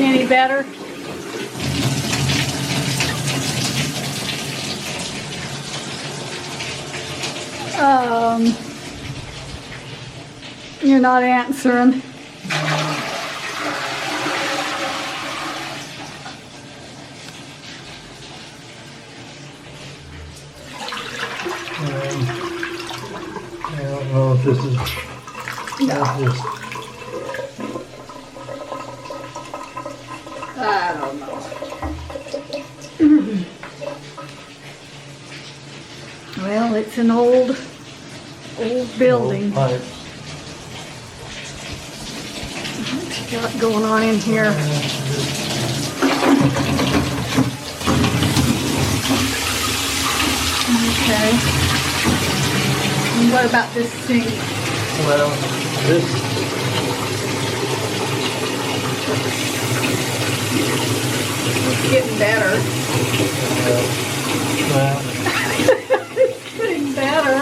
Any better? You're not answering. I don't know if this is... No. I don't know. Well, it's an old building. Pipe. What's got going on in here? Okay. And what about this sink? Well, this... It's getting better. Well, It's getting better.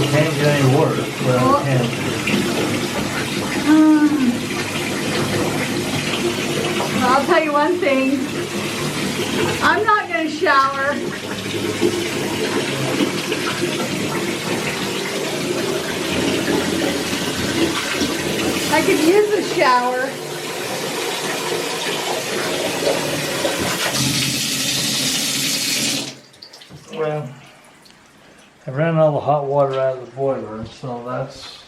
it can't get any worse. Well, it can't. I'll tell you one thing. I'm not going to shower. I could use a shower. Well, I ran all the hot water out of the boiler, so that's...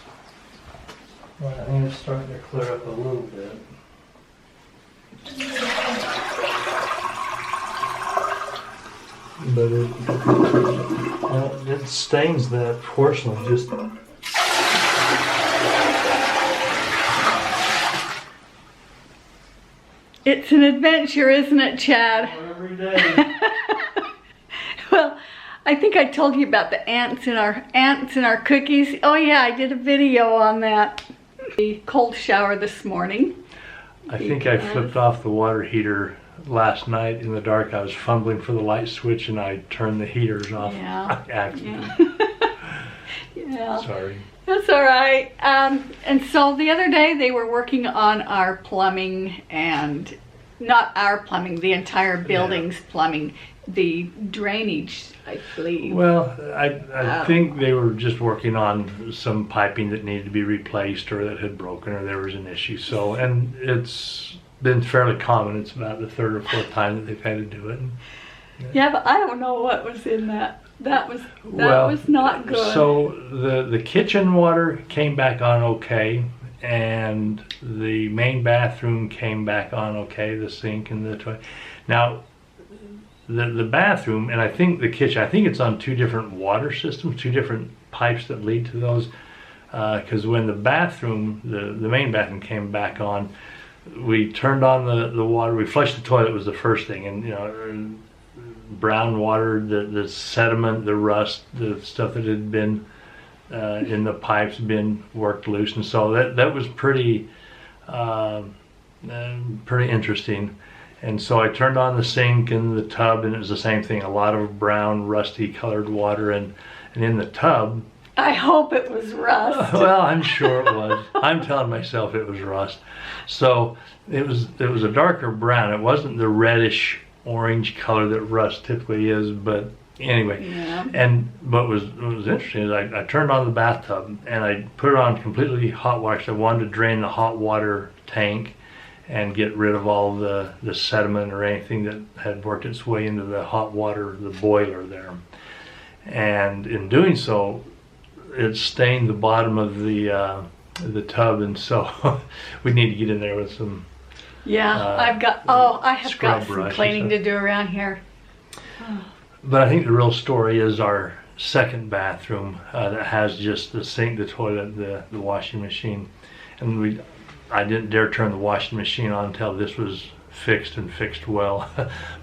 Well, I think it's starting to clear up a little bit. But it stains that porcelain just... It's an adventure, isn't it, Chad? Every day. Well, I think I told you about the ants in our cookies. Oh yeah, I did a video on that. The cold shower this morning. I think I flipped off the water heater last night in the dark. I was fumbling for the light switch and I turned the heaters off. Yeah. Accident. Yeah. Sorry. That's all right. And so the other day they were working on our plumbing, and not our plumbing, the entire building's plumbing, the drainage, I believe. Well, I think they were just working on some piping that needed to be replaced or that had broken or there was an issue. So, and it's been fairly common. It's about the third or fourth time that they've had to do it. Yeah, but I don't know what was in that. That was not good. So the kitchen water came back on okay, and the main bathroom came back on okay, the sink and the toilet. Now, the bathroom, and I think the kitchen, I think it's on two different water systems, two different pipes that lead to those, because when the bathroom, the main bathroom came back on, we turned on the water, we flushed the toilet was the first thing, and you know, brown water, the sediment, the rust, the stuff that had been in the pipes been worked loose, and so that was pretty interesting. And so I turned on the sink and the tub, and it was the same thing, a lot of brown, rusty colored water, and in the tub, I hope it was rust. well, I'm sure it was. I'm telling myself it was rust. So it was a darker brown. It wasn't the reddish orange color that rust typically is, but anyway. Yeah. But what was interesting is I turned on the bathtub and I put it on completely hot water. So I wanted to drain the hot water tank and get rid of all the sediment or anything that had worked its way into the hot water, the boiler there. And in doing so, it stained the bottom of the tub, and so we need to get in there with some. Yeah, I have got some cleaning to do around here. But I think the real story is our second bathroom that has just the sink, the toilet, the washing machine, and I didn't dare turn the washing machine on until this was fixed and fixed well.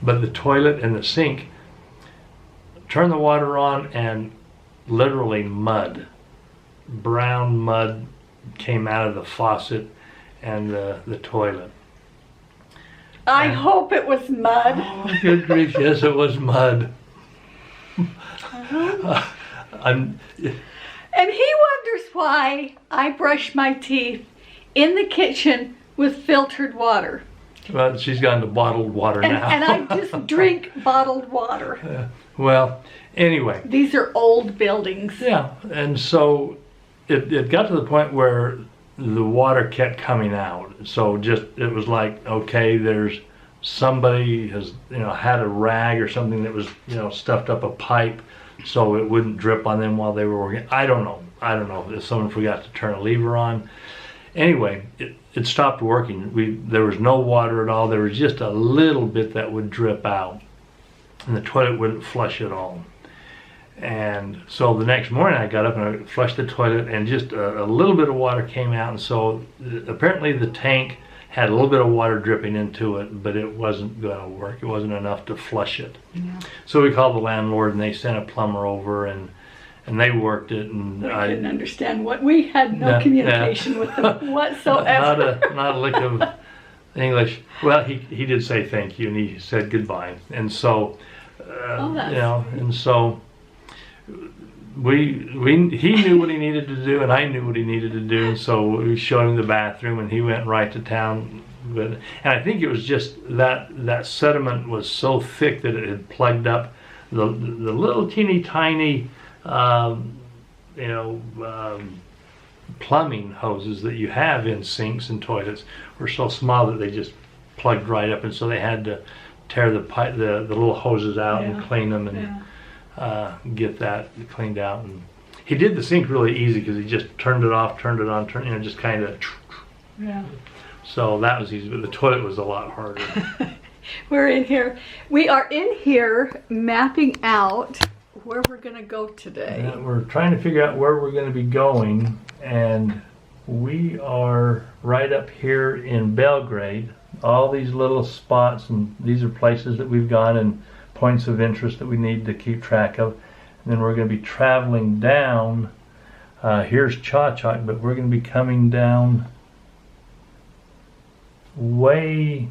But the toilet and the sink, turn the water on and literally mud, brown mud came out of the faucet and the toilet. I hope it was mud. Oh, good grief, yes, it was mud. And he wonders why I brush my teeth in the kitchen with filtered water. Well, she's gone to bottled water And, now. and I just drink bottled water. Well, anyway. These are old buildings. Yeah, and so it got to the point where the water kept coming out. So just, it was like, okay, there's somebody has, had a rag or something that was, stuffed up a pipe so it wouldn't drip on them while they were working. I don't know if someone forgot to turn a lever on. Anyway, it stopped working. There was no water at all. There was just a little bit that would drip out, and the toilet wouldn't flush at all. And so the next morning I got up and I flushed the toilet, and just a little bit of water came out. And so apparently the tank had a little bit of water dripping into it, but it wasn't going to work. It wasn't enough to flush it. Yeah. So we called the landlord, and they sent a plumber over, and they worked it. And I didn't understand what we had no communication with them whatsoever. Not a lick of English. Well, he did say thank you, and he said goodbye. And so, and so he knew what he needed to do, and I knew what he needed to do. And so we showed him the bathroom, and he went right to town. And I think it was just that sediment was so thick that it had plugged up the little teeny tiny plumbing hoses that you have in sinks and toilets were so small that they just plugged right up, and so they had to tear the little hoses out and clean them and get that cleaned out. And he did the sink really easy because he just turned it off, turned it on, just kind of. Yeah. So that was easy, but the toilet was a lot harder. We're in here. We are in here mapping out where we're going to go today. We're trying to figure out where we're going to be going, and we are right up here in Belgrade. All these little spots, and these are places that we've gone and points of interest that we need to keep track of. And then we're going to be traveling down. Here's Chauchat, but we're going to be coming down way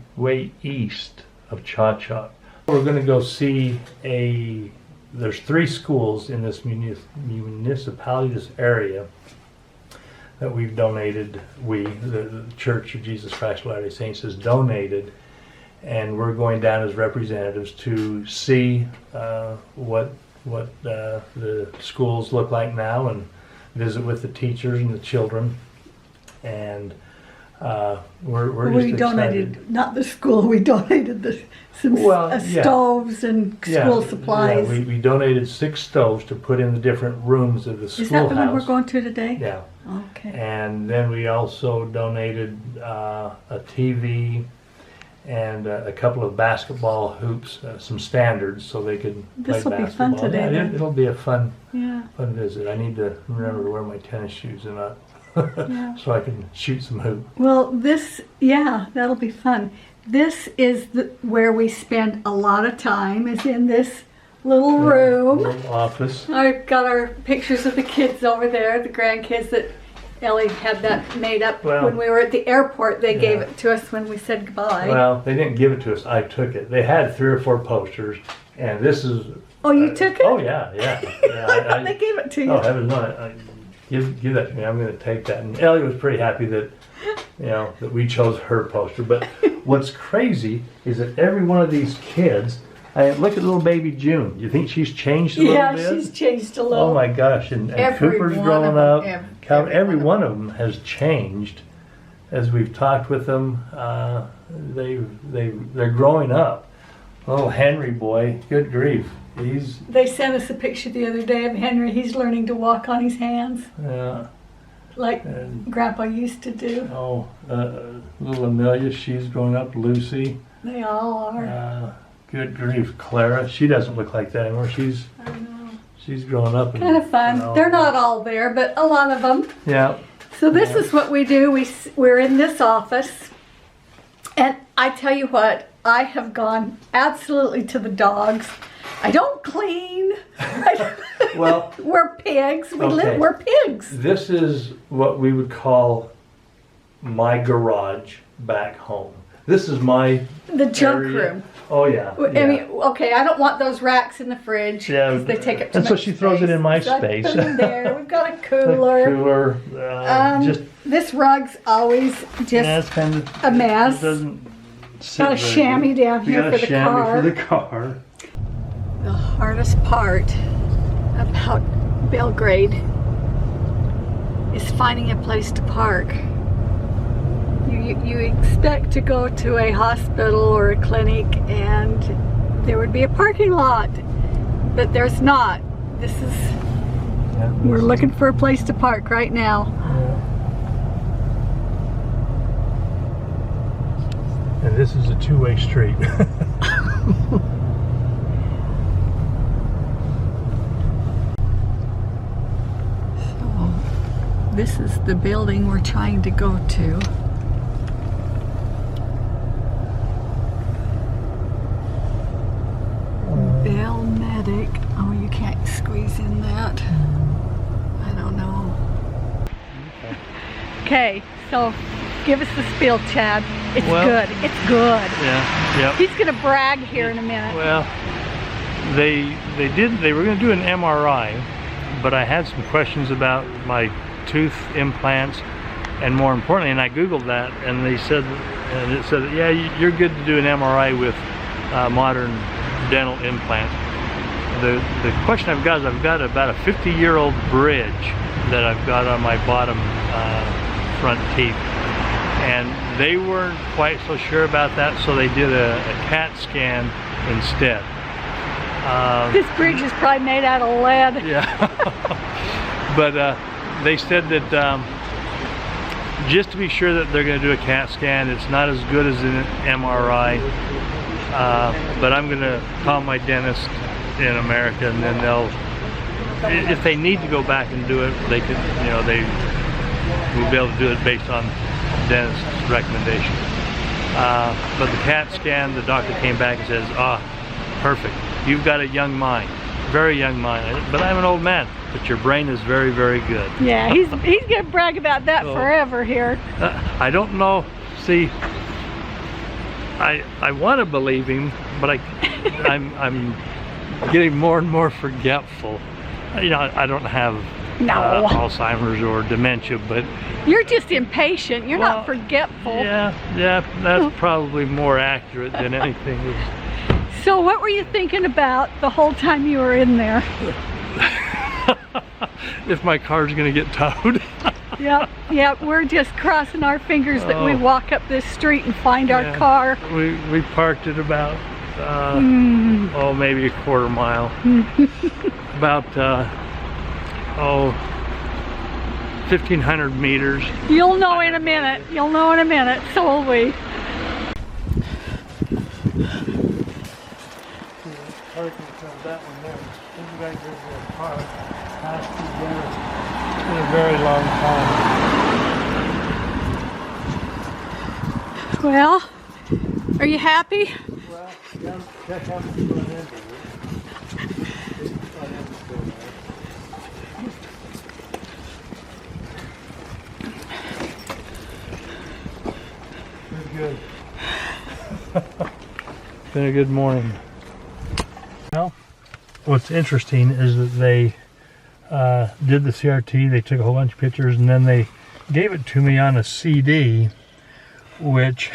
east of Chauchat. We're going to go see there's 3 schools in this municipality, this area, that we've donated. The Church of Jesus Christ of Latter-day Saints has donated, and we're going down as representatives to see what the schools look like now, and visit with the teachers and the children. And we're just donated, excited. not the school, we donated some stoves and school supplies. Yeah, we donated 6 stoves to put in the different rooms of the schoolhouse. Is that the one we're going to today? Yeah. Okay. And then we also donated a TV and a couple of basketball hoops, some standards, so they could play basketball. This will be fun today. Then. It'll be a fun visit. I need to remember to wear my tennis shoes and not so I can shoot some hoop. Well, that'll be fun. This is where we spend a lot of time, is in this little room. Little office. I've got our pictures of the kids over there, the grandkids that Ellie had that made up when we were at the airport. They gave it to us when we said goodbye. Well, they didn't give it to us. I took it. They had 3 or 4 posters, and this is... Oh, you took it? Oh, yeah. I thought they gave it to you. Oh, heavens no. Give that to me. I'm going to take that. And Ellie was pretty happy that, that we chose her poster. But what's crazy is that every one of these kids, look at little baby June. You think she's changed a little bit? Yeah, she's changed a little. Oh my gosh. And Cooper's growing up. Every one of them has changed as we've talked with them. They're growing up. Little Henry boy, good grief. They sent us a picture the other day of Henry. He's learning to walk on his hands. Yeah. Like Grandpa used to do. Oh, little Amelia, she's growing up. Lucy. They all are. Good grief. Clara, she doesn't look like that anymore. I know. She's growing up. Kind of fun. They're not all there, but a lot of them. Yeah. So this is what we do. We're in this office. And I tell you what, I have gone absolutely to the dogs. I don't clean. Well, we're pigs. We're pigs. This is what we would call my garage back home. This is the junk area. room. Oh yeah. I mean, okay, I don't want those racks in the fridge because they take up too much space. And so she throws it in my space. I put them there. We've got a cooler. Just this rug's always just Yeah, it's kind of a mess. It doesn't sit got a very chamois good. down We here got for a the chamois car. for the car. The hardest part about Belgrade is finding a place to park. You expect to go to a hospital or a clinic and there would be a parking lot, but there's not. This is, Yeah, we're looking for a place to park right now. And this is a two-way street. This is the building we're trying to go to. Bell Medic. Oh, you can't squeeze in that. I don't know. Okay, so give us the spiel, Chad. It's Well- good. It's good. Yeah, yep. He's gonna brag here in a minute. Well, they were going to do an MRI, but I had some questions about my tooth implants, and more importantly, and I googled that, and they said, and it said, yeah, you're good to do an MRI with modern dental implants. The question I've got is I've got about a 50-year-old bridge that I've got on my bottom front teeth, and they weren't quite so sure about that, so they did a CAT scan instead. This bridge is probably made out of lead. Yeah. But they said that just to be sure that they're going to do a CAT scan, it's not as good as an MRI. But I'm going to call my dentist in America, and then they'll, if they need to go back and do it, they could, you know, they will be able to do it based on dentist's recommendation. But the CAT scan, the doctor came back and says, perfect. You've got a young mind, very young mind. But I'm an old man, but your brain is very, very good. Yeah, he's gonna brag about that So, forever here. I don't know. See, I want to believe him, but I'm getting more and more forgetful. You know, I don't have No. Alzheimer's or dementia, but You're just impatient. You're Well, not forgetful. yeah, that's probably more accurate than anything. So what were you thinking about the whole time you were in there? If my car's gonna get towed. Yep, we're just crossing our fingers that we Oh. walk up this street and find our Yeah. car. We parked at about maybe a quarter mile. About 1,500 meters. You'll know in a minute. You'll know in a minute. So will we. In a very long time. Well, are you happy? Well, check out the front end of it. Good. Been a good morning. Well, what's interesting is that they did the CRT, they took a whole bunch of pictures, and then they gave it to me on a CD, which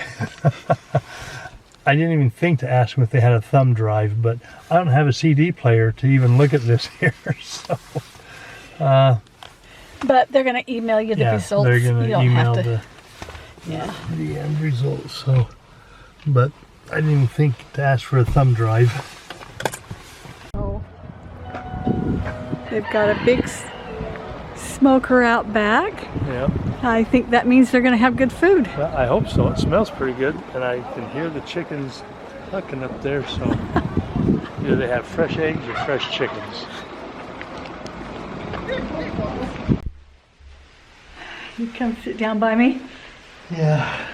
I didn't even think to ask them if they had a thumb drive, but I don't have a CD player to even look at this here, so But they're going to email you the yeah, results. they're going You to don't email have to. the end results, so, but I didn't even think to ask for a thumb drive. Oh. They've got a big smoker out back. Yeah. I think that means they're going to have good food. Well, I hope so. It smells pretty good, and I can hear the chickens clucking up there, so either they have fresh eggs or fresh chickens. You come sit down by me. Yeah.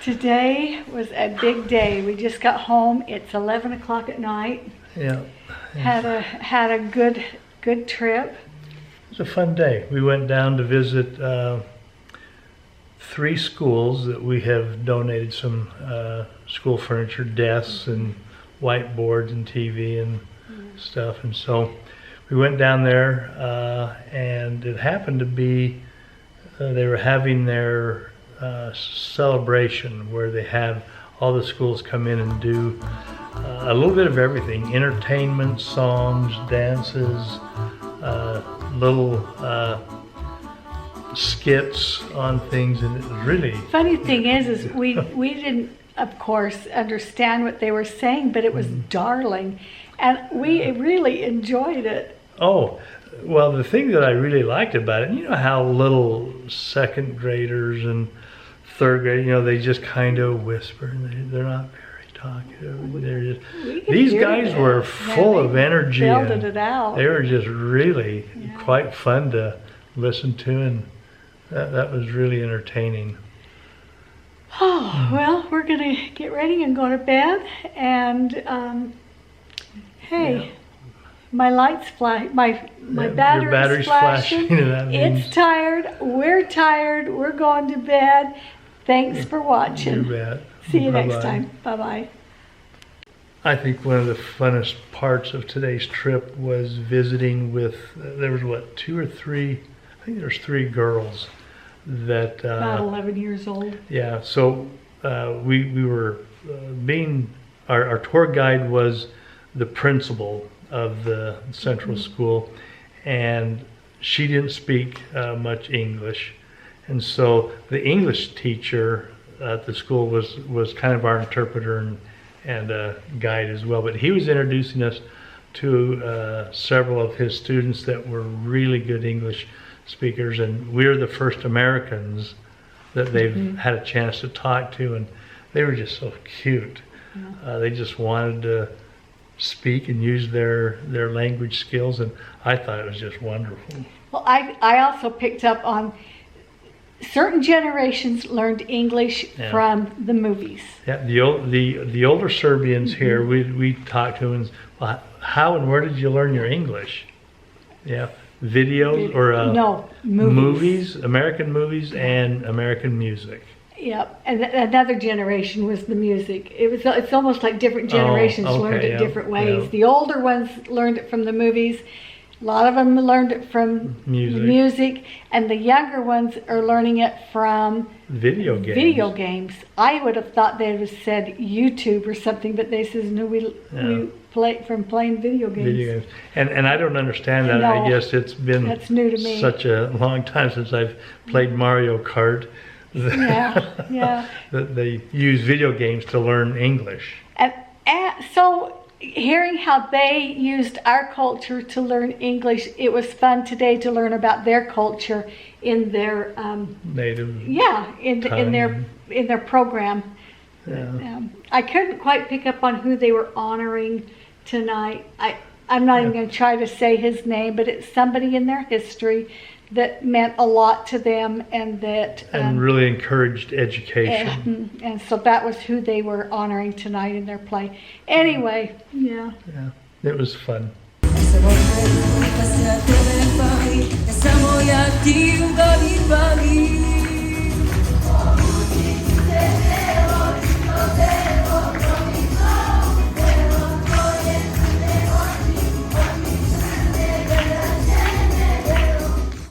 Today was a big day. We just got home. It's 11 o'clock at night. Yeah. Had a good trip. It was a fun day. We went down to visit 3 schools that we have donated some school furniture, desks and whiteboards and TV and stuff. And so we went down there and it happened to be they were having their celebration where they have all the schools come in and do a little bit of everything: entertainment, songs, dances, little skits on things, and it was really Funny thing is we didn't, of course, understand what they were saying, but it was darling, and we really enjoyed it. Oh, well, the thing that I really liked about it, you know how little second graders and third grade, you know, they just kind of whisper, and they're not very talkative. They're just, We could these hear guys that. were Yeah, full they of energy. belted And it out. they were just really Yeah. quite fun to listen to, and that was really entertaining. Oh, well, we're gonna get ready and go to bed, and hey, Yeah. my lights flash, my Your battery's flashing. and that means It's tired, we're going to bed. Thanks for you watching. bet. See you next Bye-bye. time. Bye-bye. I think one of the funnest parts of today's trip was visiting with, there was what, 2 or 3, I think there's 3 girls that, About 11 years old. yeah, so we were being, our tour guide was the principal of the central school, and she didn't speak much English. And so the English teacher at the school was kind of our interpreter and guide as well. But he was introducing us to several of his students that were really good English speakers, and we're the first Americans that they've had a chance to talk to, and they were just so cute. They just wanted to speak and use their language skills, and I thought it was just wonderful. Well, I also picked up on certain generations learned English Yeah. from the movies. Yeah, the older Serbians here, we talked to them, and well, how and where did you learn your English? Yeah, videos or No, movies. American movies and American music. Yep, and another generation was the music. It's almost like different generations okay, learned it yeah, different ways. yeah. The older ones learned it from the movies. A lot of them learned it from Music. the music, and the younger ones are learning it from Video games. video games. I would have thought they would have said YouTube or something, but they says no, we play from playing video games. Video games. And I don't understand that. No, I guess it's been that's new to me. such a long time since I've played Mario Kart. Yeah, yeah. That they use video games to learn English. And so hearing how they used our culture to learn English, it was fun today to learn about their culture in their Native. in their program. Yeah. I couldn't quite pick up on who they were honoring tonight. I'm not even going to try to say his name, but it's somebody in their history that meant a lot to them, and that And really encouraged education. and so that was who they were honoring tonight in their play. Anyway, yeah. Yeah, it was fun. Samo ja ti u glavi pali.